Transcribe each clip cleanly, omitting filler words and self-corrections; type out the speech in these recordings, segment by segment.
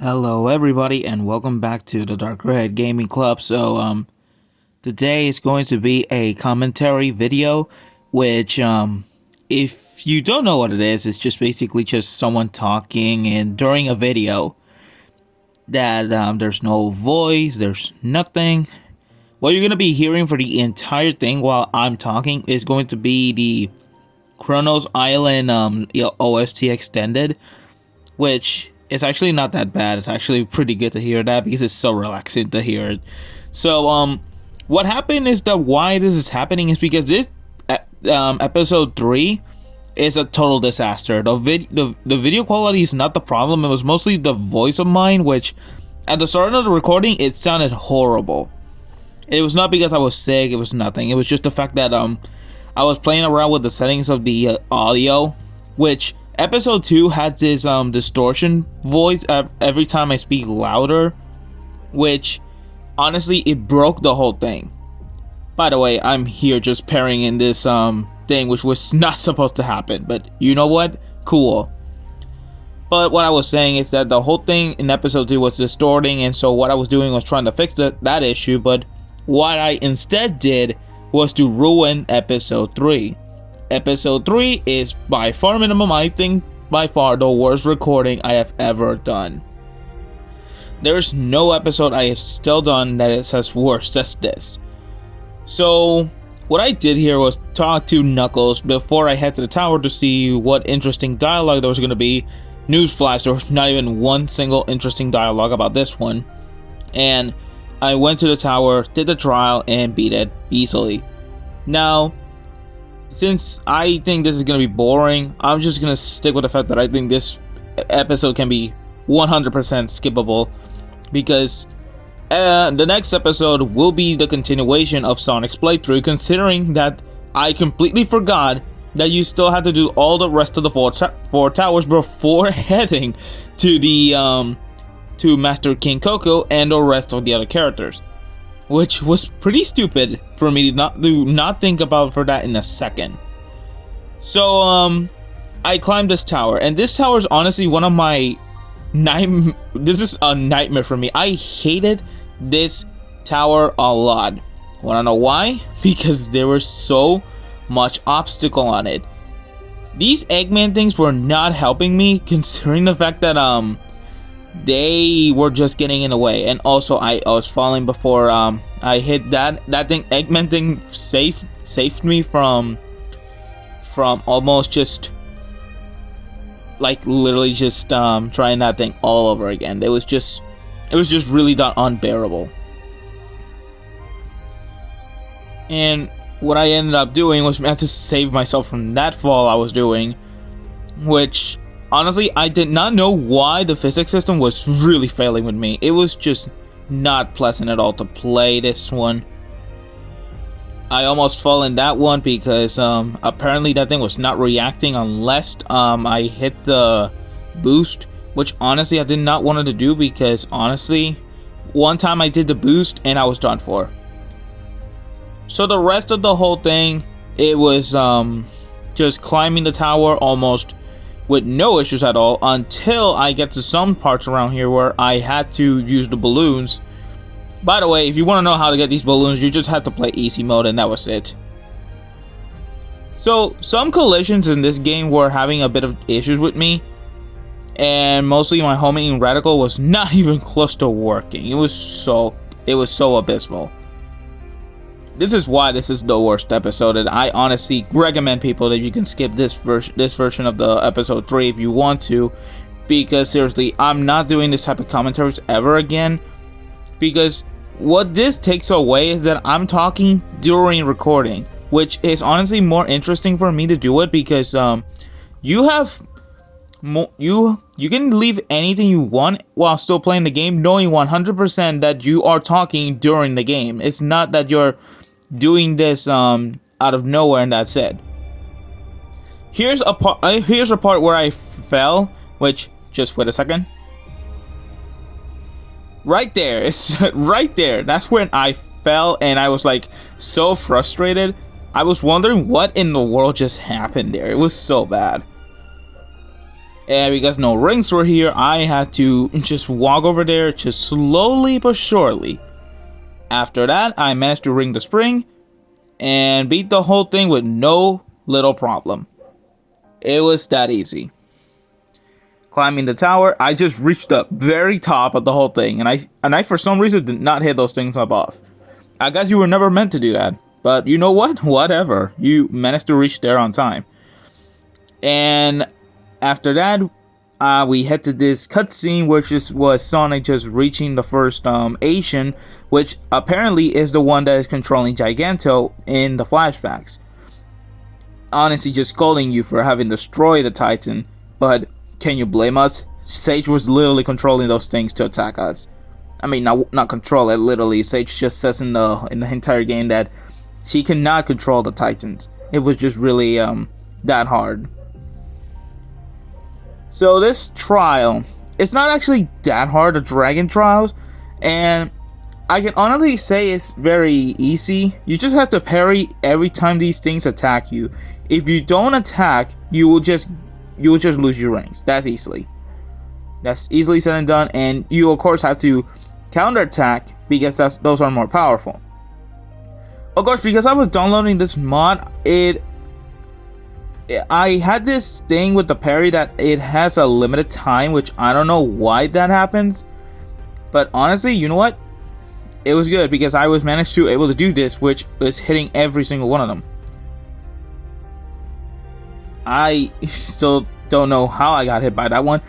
Hello everybody and welcome back to the Dark Red Gaming Club. Today is going to be a commentary video which if you don't know what it is, it's just basically just someone talking and during a video that there's no voice, there's nothing. What you're going to be hearing for the entire thing while I'm talking is going to be the Chronos Island OST extended, which it's actually not that bad. It's actually pretty good to hear that because it's so relaxing to hear it. What happened is that why this is happening is because this episode 3 is a total disaster. The video quality is not the problem. It was mostly the voice of mine, which at the start of the recording it sounded horrible. It was not because I was sick. It was nothing. It was just the fact that I was playing around with the settings of the audio, which Episode 2 has this distortion voice every time I speak louder, which honestly it broke the whole thing. By the way, I'm here just pairing in this thing which was not supposed to happen, but you know what? Cool. But what I was saying is that the whole thing in episode 2 was distorting, and so what I was doing was trying to fix that issue, but what I instead did was to ruin episode 3. Episode 3 is by far minimum, I think, by far the worst recording I have ever done. There's no episode I have still done that is as worse as this. So, what I did here was talk to Knuckles before I head to the tower to see what interesting dialogue there was going to be. Newsflash, there was not even one single interesting dialogue about this one. And I went to the tower, did the trial, and beat it easily. Now, since I think this is going to be boring, I'm just going to stick with the fact that I think this episode can be 100% skippable, because the next episode will be the continuation of Sonic's playthrough, considering that I completely forgot that you still had to do all the rest of the four towers before heading to the to Master King Coco and the rest of the other characters, which was pretty stupid for me to not think about for that in a second. So I climbed this tower, and this tower is honestly one of my this is a nightmare for me. I hated this tower a lot. Wanna know why? Because there was so much obstacle on it. These Eggman things were not helping me, considering the fact that they were just getting in the way, and also I was falling before I hit that thing. Eggman thing saved me from almost just like literally just trying that thing all over again. It was just really that unbearable. And what I ended up doing was I had to save myself from that fall I was doing, which honestly, I did not know why the physics system was really failing with me. It was just not pleasant at all to play this one. I almost fell in that one because apparently that thing was not reacting unless I hit the boost, which honestly I did not want to do, because honestly, one time I did the boost and I was done for. So the rest of the whole thing, it was just climbing the tower almost with no issues at all, until I get to some parts around here where I had to use the balloons. By the way, if you want to know how to get these balloons, you just have to play easy mode, and that was it. So some collisions in this game were having a bit of issues with me, and mostly my homing reticle was not even close to working. It was so abysmal. This is why this is the worst episode, and I honestly recommend people that you can skip this version of the episode 3 if you want to, because seriously, I'm not doing this type of commentaries ever again, because what this takes away is that I'm talking during recording, which is honestly more interesting for me to do it, because you can leave anything you want while still playing the game, knowing 100% that you are talking during the game. It's not that you're doing this out of nowhere and that's it. Here's a part where I fell, which, just wait a second. Right there, it's right there. That's when I fell, and I was like so frustrated. I was wondering what in the world just happened there. It was so bad. And because no rings were here, I had to just walk over there just slowly but surely. After that, I managed to ring the spring and beat the whole thing with no little problem. It was that easy. Climbing the tower, I just reached the very top of the whole thing, and I for some reason did not hit those things above. I guess you were never meant to do that, but you know what? Whatever. You managed to reach there on time. And after that, we head to this cutscene, which was Sonic just reaching the first Asian, which apparently is the one that is controlling Giganto in the flashbacks. Honestly, just scolding you for having destroyed the Titan, but can you blame us? Sage was literally controlling those things to attack us. I mean, not control it literally. Sage just says in the entire game that she cannot control the Titans. It was just really that hard. So this trial, it's not actually that hard, the dragon trials, and I can honestly say it's very easy. You just have to parry every time these things attack you. If you don't attack, you will just lose your rings. That's easily said and done, and you of course have to counterattack because those are more powerful. Of course, because I was downloading this mod, I had this thing with the parry that it has a limited time, which I don't know why that happens. But honestly, you know what? It was good because I was managed to able to do this, which is hitting every single one of them. I still don't know how I got hit by that one.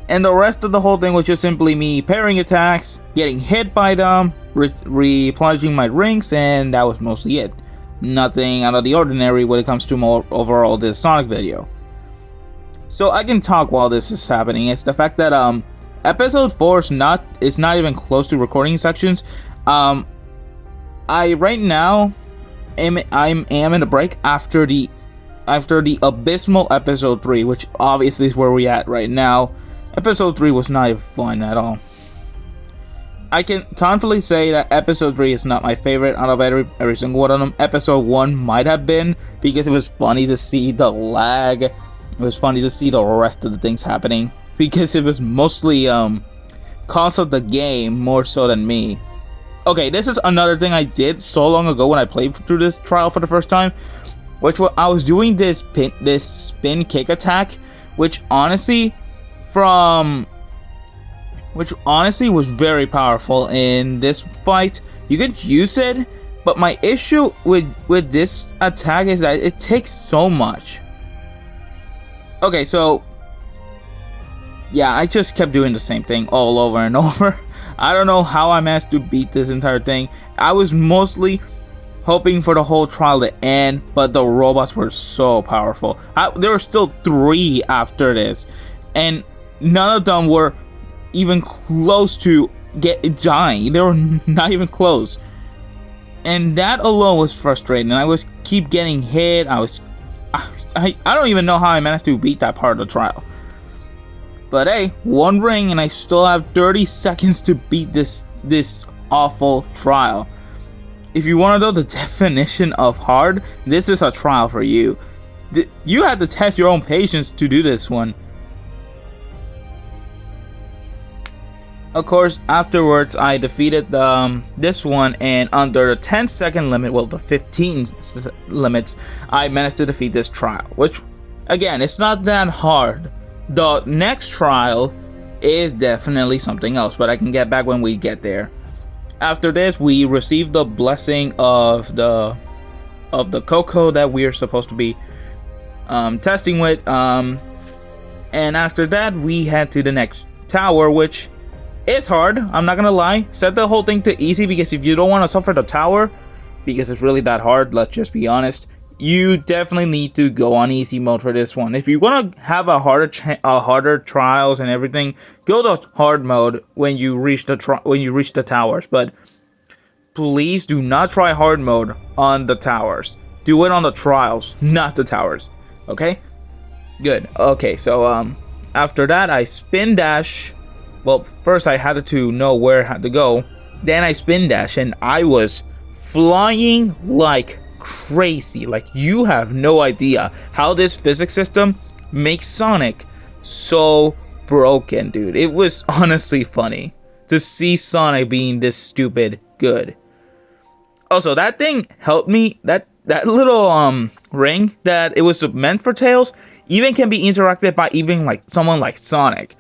And the rest of the whole thing was just simply me parrying attacks, getting hit by them, replenishing my rings, and that was mostly it. Nothing out of the ordinary when it comes to more overall this Sonic video. So I can talk while this is happening. It's the fact that episode 4 is not even close to recording sections. I right now am in a break after the abysmal episode 3, which obviously is where we're at right now. Episode 3 was not even fun at all. I can confidently say that episode 3 is not my favorite out of every single one of them. Episode 1 might have been, because it was funny to see the lag. It was funny to see the rest of the things happening, because it was mostly cause of the game more so than me. Okay, this is another thing I did so long ago when I played through this trial for the first time, which I was doing this spin kick attack, which honestly was very powerful in this fight. You could use it, but my issue with this attack is that it takes so much. Okay, so yeah, I just kept doing the same thing all over and over. I don't know how I managed to beat this entire thing. I was mostly hoping for the whole trial to end, but the robots were so powerful. There were still 3 after this, and none of them were even close to dying. They were not even close, and that alone was frustrating. I was keep getting hit. I don't even know how I managed to beat that part of the trial. But hey, 1 ring, and I still have 30 seconds to beat this awful trial. If you want to know the definition of hard, this is a trial for you. You have to test your own patience to do this one. Of course, afterwards, I defeated this one, and under the 10-second limit, well, the 15 limits, I managed to defeat this trial, which, again, it's not that hard. The next trial is definitely something else, but I can get back when we get there. After this, we received the blessing of the Coco that we are supposed to be testing with, and after that, we head to the next tower, which it's hard, I'm not gonna lie. Set the whole thing to easy, because if you don't want to suffer the tower, because it's really that hard, let's just be honest, you definitely need to go on easy mode for this one. If you want to have a harder trials and everything, go to hard mode when you reach the towers. But please do not try hard mode on the towers. Do it on the trials, not the towers. Okay? Good. Okay, so after that, I spin dash. Well, first I had to know where I had to go. Then I spin dash, and I was flying like crazy. Like, you have no idea how this physics system makes Sonic so broken, dude. It was honestly funny to see Sonic being this stupid good. Also, that thing helped me. That little ring that it was meant for Tails even can be interacted by even like someone like Sonic.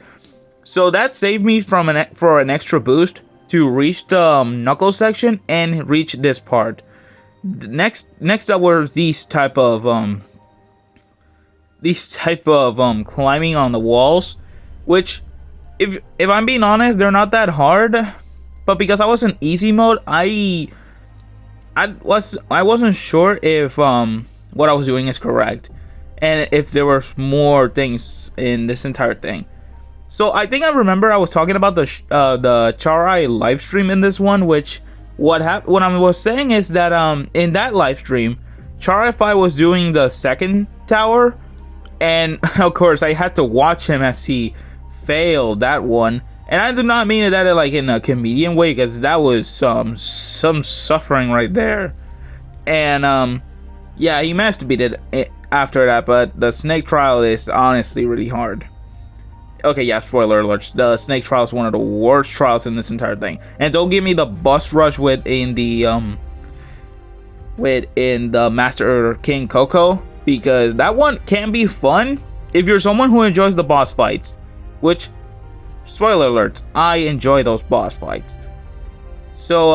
So that saved me from for an extra boost to reach the Knuckles section and reach this part. Next up were these type of climbing on the walls, which if I'm being honest, they're not that hard. But because I was in easy mode, I wasn't sure if what I was doing is correct, and if there were more things in this entire thing. So I think I remember I was talking about the Charai live stream in this one, which what I was saying is that in that live stream, Charai was doing the second tower, and of course I had to watch him as he failed that one. And I do not mean that like in a comedian way, because that was some suffering right there. And yeah, he managed to beat it after that, but the snake trial is honestly really hard. Okay, yeah, spoiler alerts. The snake trial is one of the worst trials in this entire thing. And don't give me the bus rush within the Master King Coco, because that one can be fun if you're someone who enjoys the boss fights, which, spoiler alert, I enjoy those boss fights. So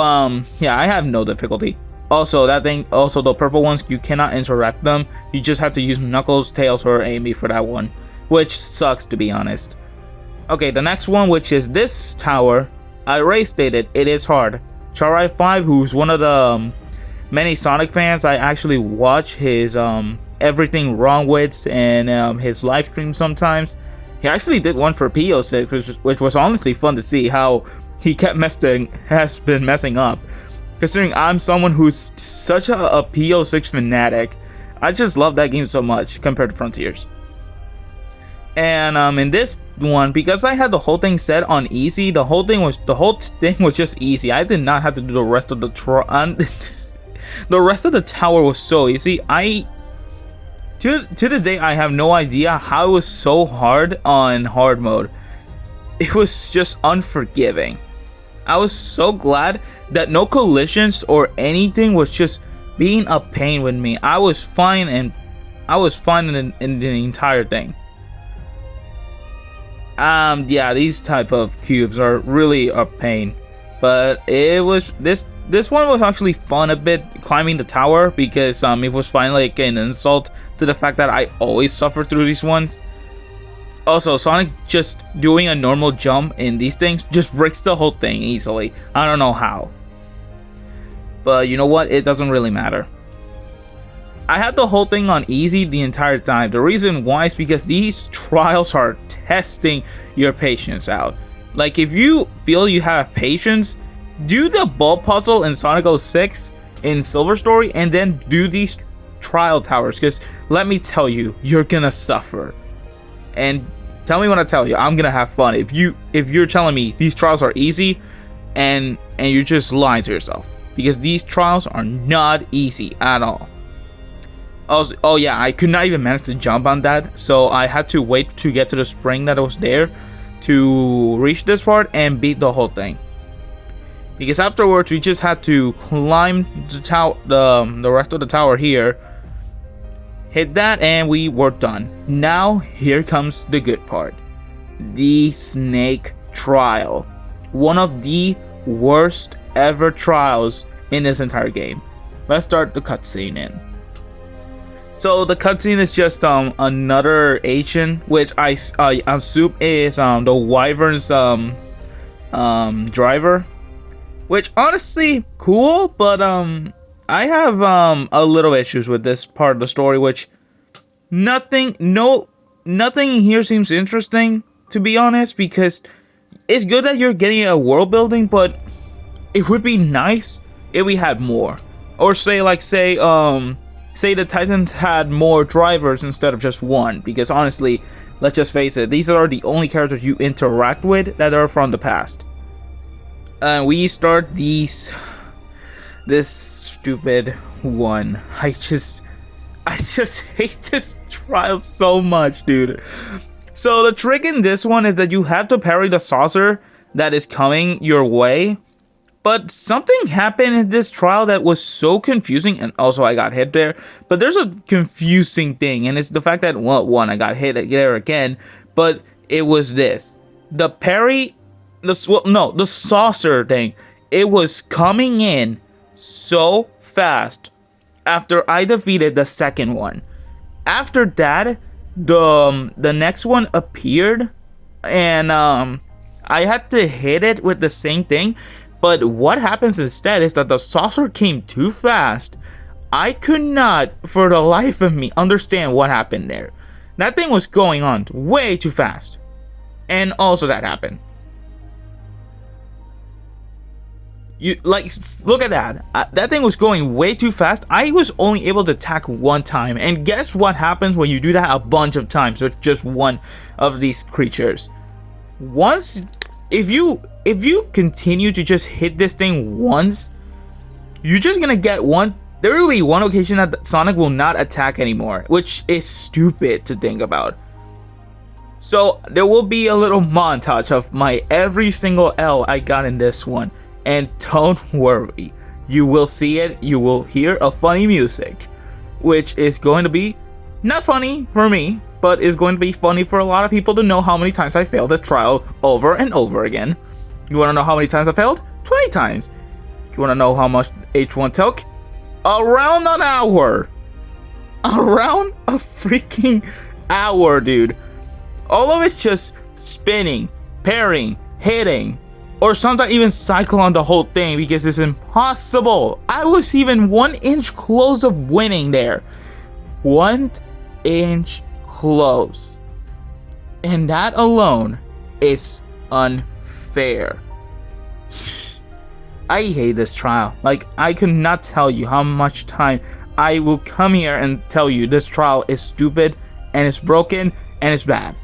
yeah, I have no difficulty. Also, the purple ones, you cannot interact them. You just have to use Knuckles, Tails, or Amy for that one, which sucks, to be honest. Okay, the next one, which is this tower, I already stated it is hard. Charai 5, who's one of the many Sonic fans, I actually watch his everything wrong wits and his live stream sometimes. He actually did one for PO6, which was honestly fun to see how he has been messing up. Considering I'm someone who's such a PO6 fanatic, I just love that game so much compared to Frontiers. And in this one, because I had the whole thing set on easy, the whole thing was just easy. I did not have to do the rest of the the rest of the tower was so easy. To this day, I have no idea how it was so hard on hard mode. It was just unforgiving. I was so glad that no collisions or anything was just being a pain with me. I was fine in the entire thing. Yeah, these type of cubes are really a pain, but it was this one was actually fun a bit, climbing the tower, because it was finally like an insult to the fact that I always suffer through these ones. Also, Sonic just doing a normal jump in these things just breaks the whole thing easily. I don't know how, but you know what, it doesn't really matter. I had the whole thing on easy the entire time. The reason why is because these trials are testing your patience out. Like, if you feel you have patience, do the ball puzzle in Sonic 06 in Silver Story, and then do these trial towers, because let me tell you, you're gonna suffer. And tell me when I tell you, I'm gonna have fun. If you're telling me these trials are easy, and you're just lying to yourself, because these trials are not easy at all. Also, oh yeah, I could not even manage to jump on that, so I had to wait to get to the spring that was there to reach this part and beat the whole thing. Because afterwards, we just had to climb the tower, the rest of the tower here, hit that, and we were done. Now here comes the good part: the snake trial, one of the worst ever trials in this entire game. Let's start the cutscene in. So the cutscene is just another agent, which I assume is the Wyvern's driver, which honestly cool, but I have a little issues with this part of the story, which nothing here seems interesting, to be honest, because it's good that you're getting a world building, but it would be nice if we had more, or say the Titans had more drivers instead of just one, because honestly, let's just face it, these are the only characters you interact with that are from the past. And we start this stupid one. I just hate this trial so much, dude. So the trick in this one is that you have to parry the saucer that is coming your way. But something happened in this trial that was so confusing, and also I got hit there. But there's a confusing thing, and it's the fact that, well, one, I got hit there again, but it was this. The parry, the saucer thing, it was coming in so fast after I defeated the second one. After that, the next one appeared, and I had to hit it with the same thing. But what happens instead is that the saucer came too fast. I could not, for the life of me, understand what happened there. That thing was going on way too fast. And also that happened. Look at that. That thing was going way too fast. I was only able to attack one time. And guess what happens when you do that a bunch of times with just one of these creatures? If you continue to just hit this thing once, you're just gonna get literally one occasion that Sonic will not attack anymore, which is stupid to think about. So there will be a little montage of my every single L I got in this one, and don't worry, you will see it, you will hear a funny music, which is going to be not funny for me, but is going to be funny for a lot of people to know how many times I failed this trial over and over again. You want to know how many times I failed? 20 times. You want to know how much H1 took? Around an hour. Around a freaking hour, dude. All of it's just spinning, parrying, hitting, or sometimes even cycle on the whole thing because it's impossible. I was even 1 inch close of winning there. 1 inch close. And that alone is unfair. I hate this trial. Like, I could not tell you how much time I will come here and tell you this trial is stupid and it's broken and it's bad.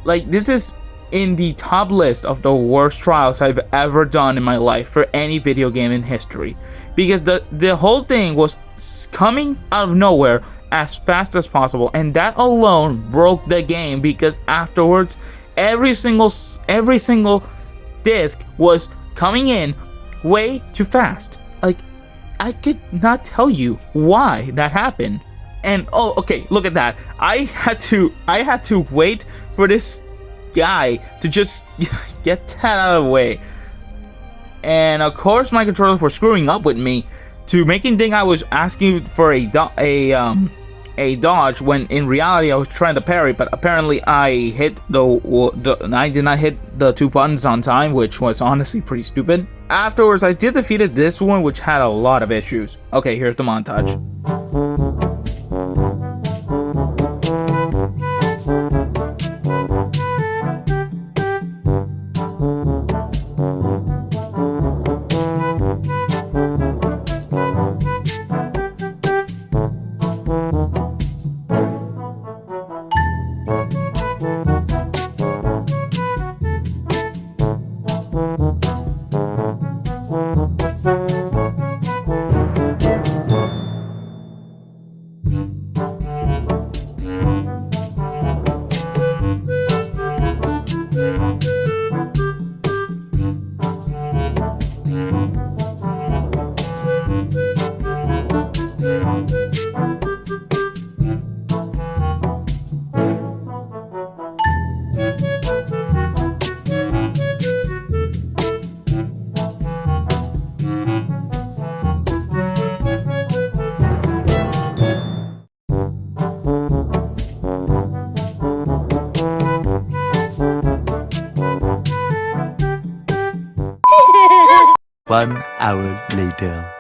Like, this is in the top list of the worst trials I've ever done in my life for any video game in history, because the whole thing was coming out of nowhere as fast as possible, and that alone broke the game, because afterwards every single disc was coming in way too fast. Like, I could not tell you why that happened. And oh, okay, look at that. I had to wait for this guy to just get that out of the way. And of course my controllers were screwing up with me to making think I was asking for a dodge when in reality I was trying to parry, but apparently I did not hit the 2 buttons on time, which was honestly pretty stupid. Afterwards, I did defeated this one, which had a lot of issues. Okay, here's the montage. One hour later.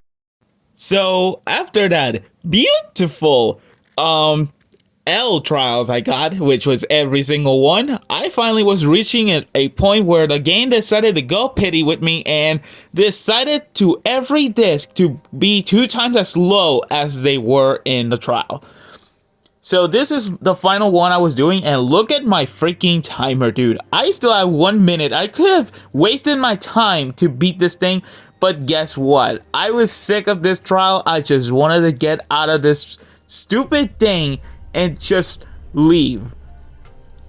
So after that beautiful L trials I got, which was every single one, I finally was reaching at a point where the game decided to go pity with me and decided to every disc to be 2 times as low as they were in the trial. So this is the final one I was doing, and look at my freaking timer, dude. I still have 1 minute. I could have wasted my time to beat this thing, but guess what? I was sick of this trial. I just wanted to get out of this stupid thing and just leave.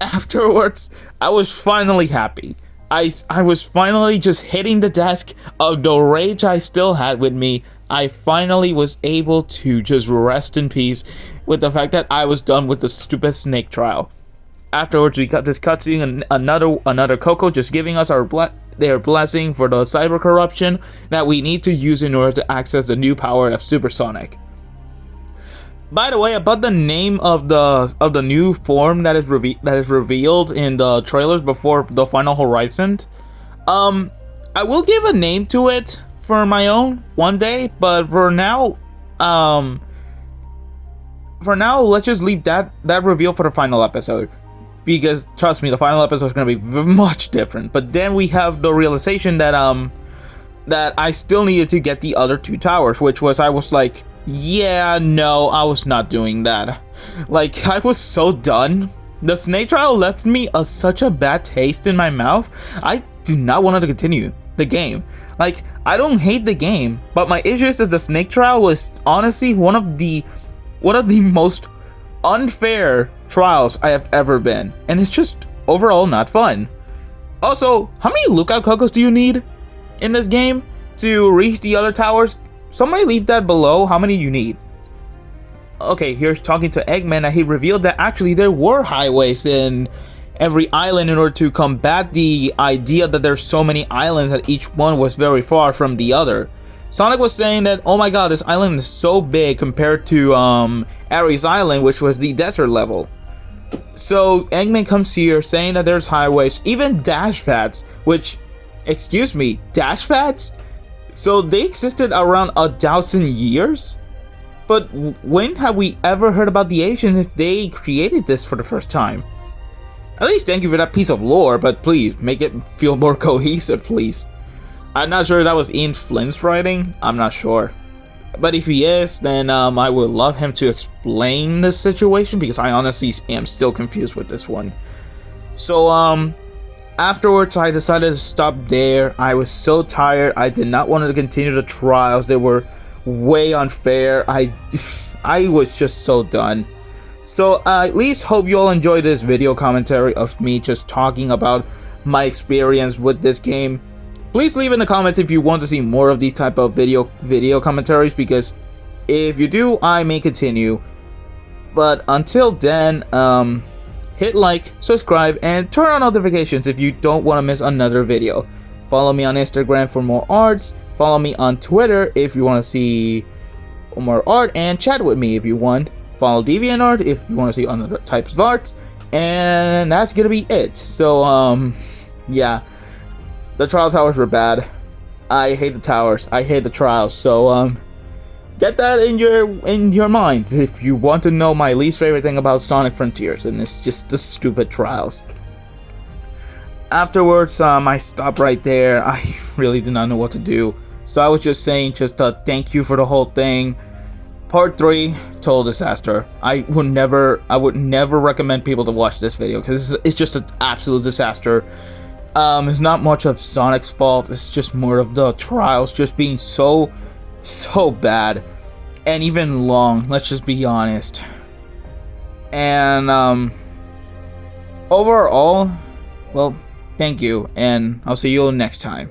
afterwards, I was finally happy. I was finally just hitting the desk of the rage I still had with me. I finally was able to just rest in peace with the fact that I was done with the stupid snake trial. Afterwards, we got this cutscene and another Coco just giving us their blessing for the cyber corruption that we need to use in order to access the new power of Supersonic. By the way, about the name of the new form that is revealed in the trailers before the final horizon, I will give a name to it for my own one day, but for now, let's just leave that reveal for the final episode. Because trust me, the final episode is gonna be much different. But then we have the realization that that I still needed to get the other 2 towers, which was I was like, yeah, no, I was not doing that. Like, I was so done. The snake trial left me such a bad taste in my mouth. I do not want to continue the game. Like, I don't hate the game, but my issue is that the snake trial was honestly one of the most unfair trials I have ever been, and it's just overall not fun. Also, how many lookout cocos do you need in this game to reach the other towers? Somebody leave that below. How many you need? Okay, here's talking to Eggman, and he revealed that actually there were highways in every island in order to combat the idea that there's so many islands that each one was very far from the other. Sonic was saying that, oh my god, this island is so big compared to Ares Island, which was the desert level. So Eggman comes here saying that there's highways, even dash pads, which, excuse me, dash pads? So they existed around 1,000 years? But when have we ever heard about the Asians if they created this for the first time? At least thank you for that piece of lore, but please, make it feel more cohesive, please. I'm not sure if that was Ian Flint's writing, I'm not sure. But if he is, then I would love him to explain the situation, because I honestly am still confused with this one. So, afterwards, I decided to stop there. I was so tired. I did not want to continue the trials. They were way unfair. I was just so done. So I at least hope you all enjoyed this video commentary of me just talking about my experience with this game. Please leave in the comments if you want to see more of these type of video commentaries, because if you do, I may continue. But until then, hit like, subscribe, and turn on notifications if you don't want to miss another video. Follow me on Instagram for more arts. Follow me on Twitter if you want to see more art, and chat with me if you want. Follow DeviantArt if you want to see other types of arts. And that's gonna be it. So, yeah. The trial towers were bad. I hate the towers. I hate the trials. So, get that in your mind if you want to know my least favorite thing about Sonic Frontiers, and it's just the stupid trials. Afterwards, I stopped right there. I really did not know what to do, so I was just saying thank you for the whole thing. Part 3, total disaster. I would never recommend people to watch this video because it's just an absolute disaster. It's not much of Sonic's fault. It's just more of the trials just being so bad and even long, let's just be honest. And overall, well, thank you, and I'll see you all next time.